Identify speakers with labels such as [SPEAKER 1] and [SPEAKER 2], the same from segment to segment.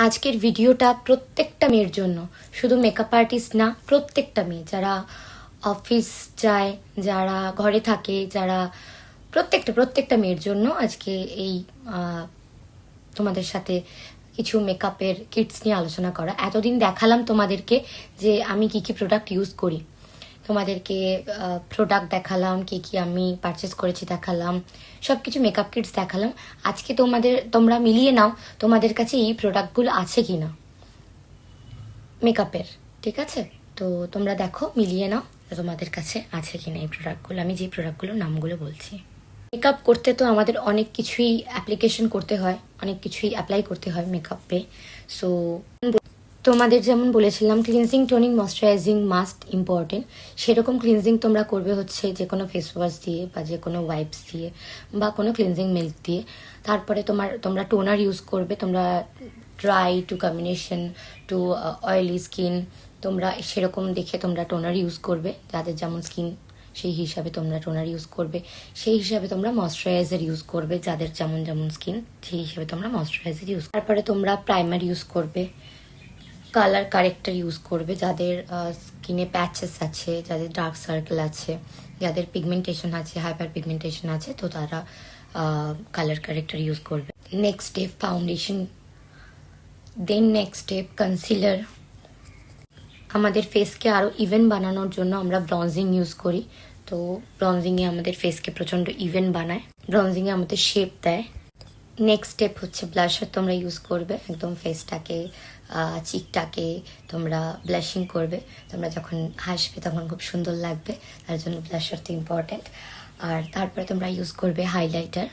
[SPEAKER 1] আজকের ভিডিওটা প্রত্যেকটা মেয়ের জন্য, শুধু মেকআপ আর্টিস্ট না, প্রত্যেকটা মেয়ে যারা অফিস যায়, যারা ঘরে থাকে, যারা প্রত্যেকটা মেয়ের জন্য আজকে এই তোমাদের সাথে কিছু মেকআপের কিটস নিয়ে আলোচনা করা। এতদিন দেখালাম তোমাদেরকে যে আমি কি কি প্রোডাক্ট ইউজ করি, তোমাদেরকে প্রোডাক্ট দেখালাম, কি কি আমি পারচেস করেছি দেখালাম, সব কিছু মেকআপ কিটস দেখালাম। আজকে তোমরা মিলিয়ে নাও তোমাদের কাছে এই প্রোডাক্টগুলো আছে কি না মেকআপের, ঠিক আছে? তো তোমরা দেখো, মিলিয়ে নাও তোমাদের কাছে আছে কিনা এই প্রোডাক্টগুলো। আমি যে প্রোডাক্টগুলোর নামগুলো বলছি। মেকআপ করতে তো আমাদের অনেক কিছুই অ্যাপ্লিকেশন করতে হয়, অনেক কিছুই অ্যাপ্লাই করতে হয় মেকআপে। সো তোমাদের যেমন বলেছিলাম cleansing, toning, moisturising must important, সেরকম ক্লিনজিং তোমরা করবে হচ্ছে যে কোনো ফেস ওয়াশ দিয়ে বা যে কোনো ওয়াইপস দিয়ে বা কোনো ক্লিনজিং মিল্ক দিয়ে। তারপরে তোমরা টোনার ইউজ করবে। তোমরা dry two combination two oily skin, তোমরা সেরকম দেখে তোমরা টোনার ইউজ করবে। যাদের যেমন স্কিন সেই হিসাবে তোমরা টোনার ইউজ করবে, সেই হিসাবে তোমরা ময়শ্চারাইজার ইউজ করবে। যাদের যেমন যেমন স্কিন সেই হিসাবে তোমরা ময়শ্চারাইজার ইউজ। তারপরে তোমরা প্রাইমার ইউজ করবে, কালার কারেক্টার ইউজ করবে। যাদের স্কিনে প্যাচেস আছে, যাদের ডার্ক সার্কেল আছে, যাদের পিগমেন্টেশন আছে, হাইপার পিগমেন্টেশন আছে, তো তারা কালার কারেক্টার ইউজ করবে। Next step foundation, then next step concealer. আমাদের ফেসকে আরও ইভেন বানানোর জন্য আমরা ব্রঞ্জিং ইউজ করি। তো ব্রঞ্জিংয়ে আমাদের ফেসকে প্রচণ্ড ইভেন বানায়, ব্রঞ্জিংয়ে আমাদের শেপ দেয়। নেক্সট স্টেপ হচ্ছে ব্লাশার তোমরা ইউজ করবে, একদম ফেসটাকে চিকটাকে তোমরা ব্লাশিং করবে। তোমরা যখন হাসবে তখন খুব সুন্দর লাগবে, তার জন্য ব্লাশার তো ইম্পর্টেন্ট। আর তারপরে তোমরা ইউজ করবে হাইলাইটার।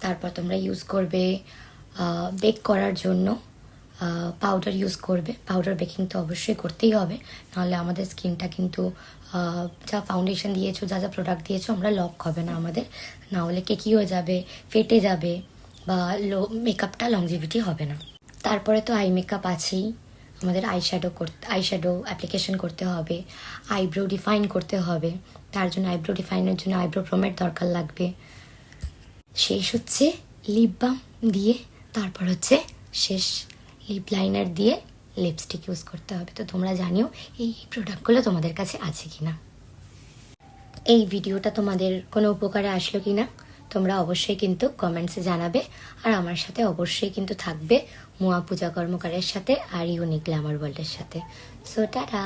[SPEAKER 1] তারপর তোমরা ইউজ করবে বেক করার জন্য পাউডার ইউজ করবে। পাউডার বেকিং তো অবশ্যই করতেই হবে, নাহলে আমাদের স্কিনটা কিন্তু যা ফাউন্ডেশন দিয়েছো, যা যা প্রোডাক্ট দিয়েছো, আমরা লক হবে না আমাদের, না হলে কেকি হয়ে যাবে, ফেটে যাবে বা মেকআপটা লংজিভিটি হবে না। তারপরে তো আই মেকআপ আছেই, আমাদের আইশ্যাডো অ্যাপ্লিকেশন করতে হবে, আইব্রো ডিফাইন করতে হবে। তার জন্য আইব্রো ডিফাইনের জন্য আইব্রো প্রোমেট দরকার লাগবে। শেষ হচ্ছে লিপ বাম দিয়ে, তারপর হচ্ছে শেষ লিপ লাইনার দিয়ে লিপস্টিক ইউজ করতে হবে। তো তোমরা জানিও এই প্রোডাক্টগুলো তোমাদের কাছে আছে কিনা। এই ভিডিওটা তোমাদের কোনো উপকারে আসলো কিনা তোমরা অবশ্যই কিন্তু কমেন্টসে জানাবে। আর আমার সাথে অবশ্যই কিন্তু থাকবে মুয়া পূজা কর্মকারের সাথে আর ইউনিক গ্ল্যামার ওয়ার্ল্ডের সাথে। So tata.